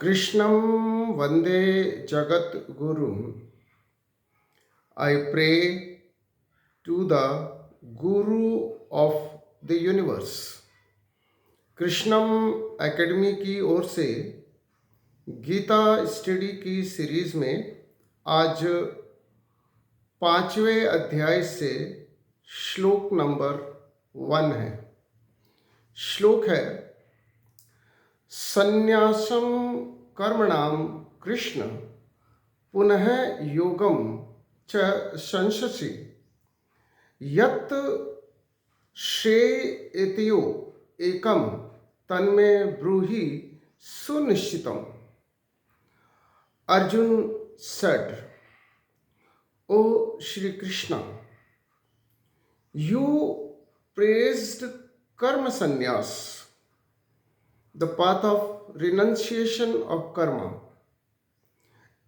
Krishnam Vande Jagat Guru. I pray to the Guru of the Universe. Krishnam academy की ओर से Gita study की series में आज 5वें अध्याय से श्लोक नंबर 1 है। श्लोक है संन्यासम कर्मणाम कृष्ण पुनः योगम च संशसि यत् श्रेयेतयो एकम तन्मे ब्रूहि सुनिश्चितम। Arjun said, O Shri Krishna, you praised karma sannyas, the path of renunciation of karma,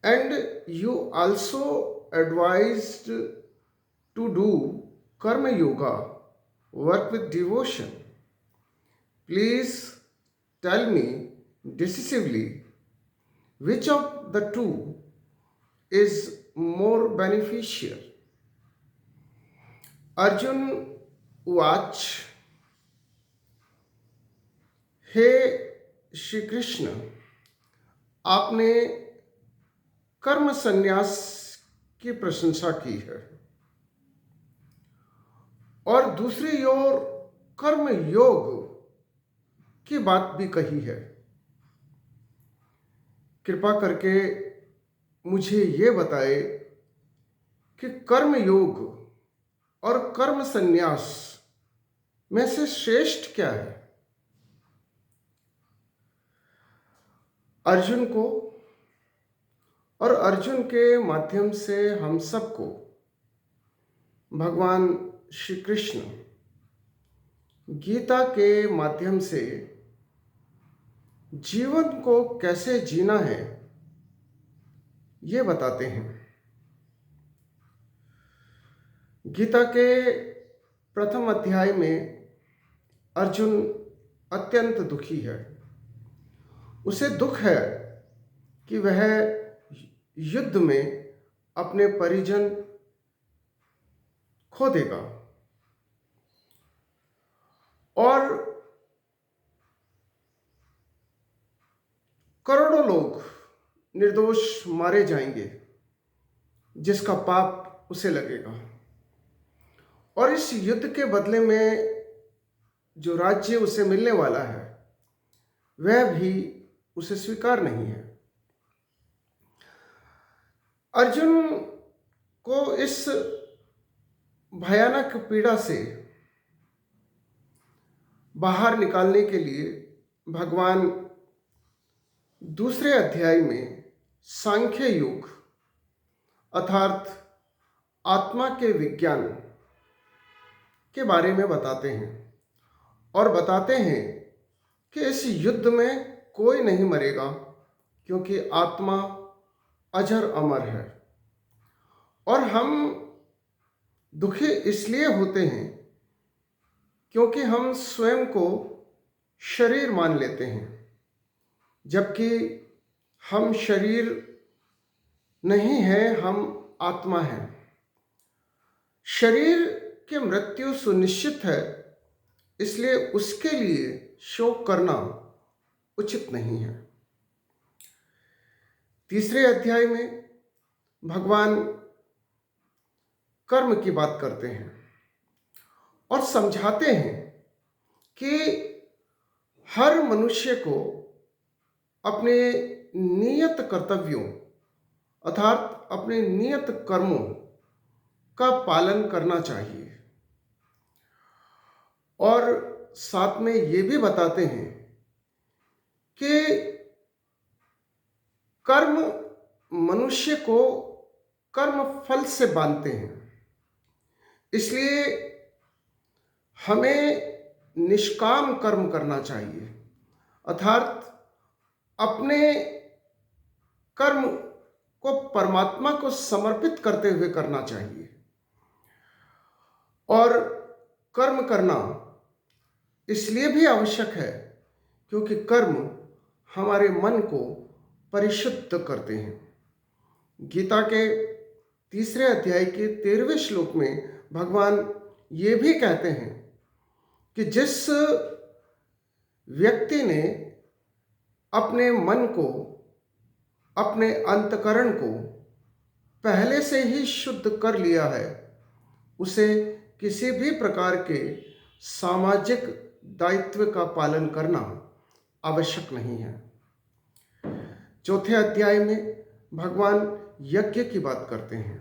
and you also advised to do karma yoga, work with devotion. Please tell me decisively which of the two is more beneficial. Arjun watch, हे श्री कृष्ण, आपने कर्म संन्यास की प्रशंसा की है और दूसरी ओर कर्म योग की बात भी कही है। कृपा करके मुझे ये बताए कि कर्म योग और कर्म संन्यास में से श्रेष्ठ क्या है। अर्जुन को और अर्जुन के माध्यम से हम सबको भगवान श्री कृष्ण गीता के माध्यम से जीवन को कैसे जीना है ये बताते हैं। गीता के प्रथम अध्याय में अर्जुन अत्यंत दुखी है। उसे दुख है कि वह युद्ध में अपने परिजन खो देगा और करोड़ों लोग निर्दोष मारे जाएंगे जिसका पाप उसे लगेगा और इस युद्ध के बदले में जो राज्य उसे मिलने वाला है वह भी उसे स्वीकार नहीं है। अर्जुन को इस भयानक पीड़ा से बाहर निकालने के लिए भगवान दूसरे अध्याय में सांख्य योग अर्थात आत्मा के विज्ञान के बारे में बताते हैं और बताते हैं कि इस युद्ध में कोई नहीं मरेगा क्योंकि आत्मा अजर अमर है और हम दुखी इसलिए होते हैं क्योंकि हम स्वयं को शरीर मान लेते हैं जबकि हम शरीर नहीं है, हम आत्मा हैं। शरीर की मृत्यु सुनिश्चित है, इसलिए उसके लिए शोक करना उचित नहीं है। तीसरे अध्याय में भगवान कर्म की बात करते हैं और समझाते हैं कि हर मनुष्य को अपने नियत कर्तव्यों अर्थात अपने नियत कर्मों का पालन करना चाहिए और साथ में ये भी बताते हैं कि कर्म मनुष्य को कर्म फल से बांधते हैं, इसलिए हमें निष्काम कर्म करना चाहिए अर्थात अपने कर्म को परमात्मा को समर्पित करते हुए करना चाहिए। और कर्म करना इसलिए भी आवश्यक है क्योंकि कर्म हमारे मन को परिशुद्ध करते हैं। गीता के 3 अध्याय के 13वें श्लोक में भगवान ये भी कहते हैं कि जिस व्यक्ति ने अपने मन को, अपने अंतकरण को पहले से ही शुद्ध कर लिया है, उसे किसी भी प्रकार के सामाजिक दायित्व का पालन करना आवश्यक नहीं है। 4 अध्याय में भगवान यज्ञ की बात करते हैं।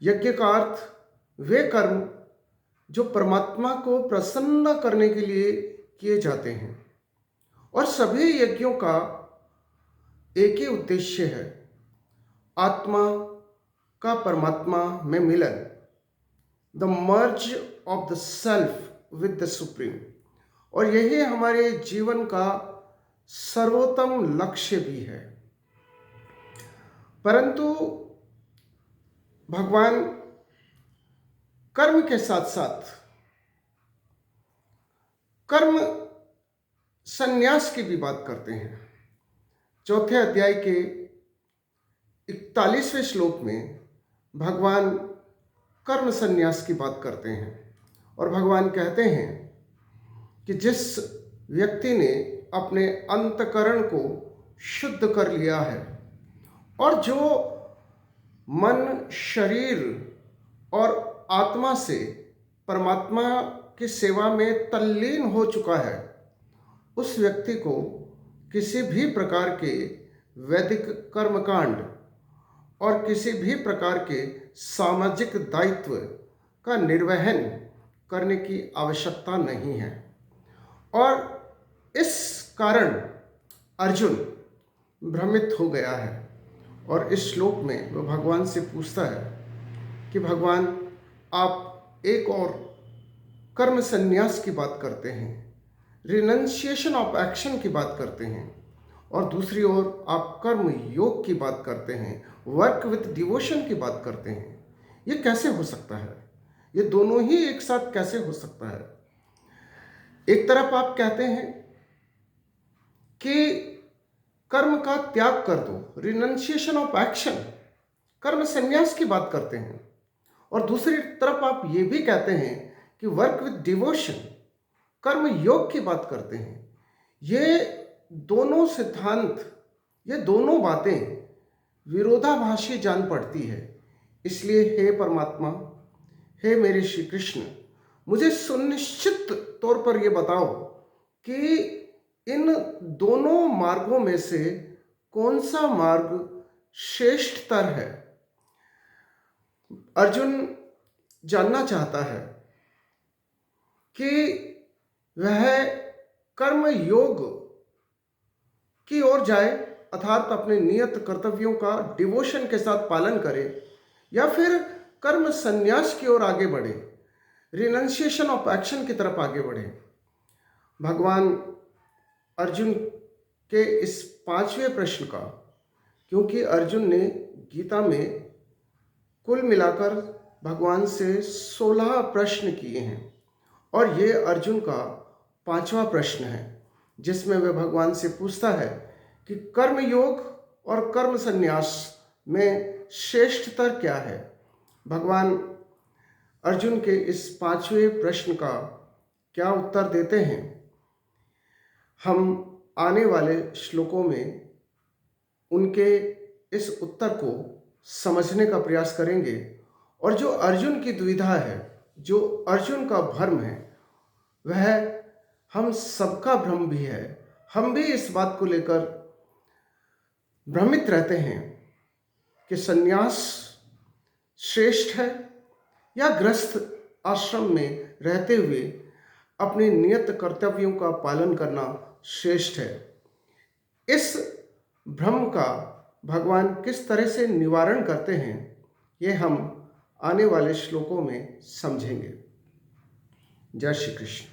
यज्ञ का अर्थ वे कर्म जो परमात्मा को प्रसन्न करने के लिए किए जाते हैं, और सभी यज्ञों का एक ही उद्देश्य है, आत्मा का परमात्मा में मिलन, the merge of the self with the supreme. और यही हमारे जीवन का सर्वोत्तम लक्ष्य भी है। परंतु भगवान कर्म के साथ साथ कर्म संन्यास की भी बात करते हैं। 4 अध्याय के 41वें श्लोक में भगवान कर्म संन्यास की बात करते हैं और भगवान कहते हैं कि जिस व्यक्ति ने अपने अंतकरण को शुद्ध कर लिया है और जो मन, शरीर और आत्मा से परमात्मा की सेवा में तल्लीन हो चुका है, उस व्यक्ति को किसी भी प्रकार के वैदिक कर्मकांड और किसी भी प्रकार के सामाजिक दायित्व का निर्वहन करने की आवश्यकता नहीं है। और इस कारण अर्जुन भ्रमित हो गया है और इस श्लोक में वह भगवान से पूछता है कि भगवान, आप एक और कर्म संन्यास की बात करते हैं, रिनंसिएशन ऑफ एक्शन की बात करते हैं, और दूसरी ओर आप कर्म योग की बात करते हैं, वर्क विथ डिवोशन की बात करते हैं। ये कैसे हो सकता है? ये दोनों ही एक साथ कैसे हो सकता है? एक तरफ आप कहते हैं कि कर्म का त्याग कर दो, रिनंसिएशन ऑफ एक्शन, कर्म संन्यास की बात करते हैं, और दूसरी तरफ आप ये भी कहते हैं कि वर्क विथ डिवोशन, कर्म योग की बात करते हैं। ये दोनों सिद्धांत, ये दोनों बातें विरोधाभासी जान पड़ती है। इसलिए हे परमात्मा, हे मेरे श्री कृष्ण, मुझे सुनिश्चित तौर पर ये बताओ कि इन दोनों मार्गों में से कौन सा मार्ग श्रेष्ठतर है। अर्जुन जानना चाहता है कि वह कर्म योग की ओर जाए, अर्थात अपने नियत कर्तव्यों का डिवोशन के साथ पालन करे, या फिर कर्म संन्यास की ओर आगे बढ़े, रिनंसिएशन ऑफ एक्शन की तरफ आगे बढ़े। भगवान अर्जुन के इस 5वें प्रश्न का, क्योंकि अर्जुन ने गीता में कुल मिलाकर भगवान से 16 प्रश्न किए हैं, और ये अर्जुन का 5वां प्रश्न है जिसमें वह भगवान से पूछता है कि कर्म योग और कर्म संन्यास में श्रेष्ठतर क्या है। भगवान अर्जुन के इस 5वें प्रश्न का क्या उत्तर देते हैं, हम आने वाले श्लोकों में उनके इस उत्तर को समझने का प्रयास करेंगे। और जो अर्जुन की दुविधा है, जो अर्जुन का भ्रम है, वह हम सबका भ्रम भी है। हम भी इस बात को लेकर भ्रमित रहते हैं कि संन्यास श्रेष्ठ है या गृहस्थ आश्रम में रहते हुए अपने नियत कर्तव्यों का पालन करना श्रेष्ठ है। इस भ्रम का भगवान किस तरह से निवारण करते हैं, ये हम आने वाले श्लोकों में समझेंगे। जय श्री कृष्ण।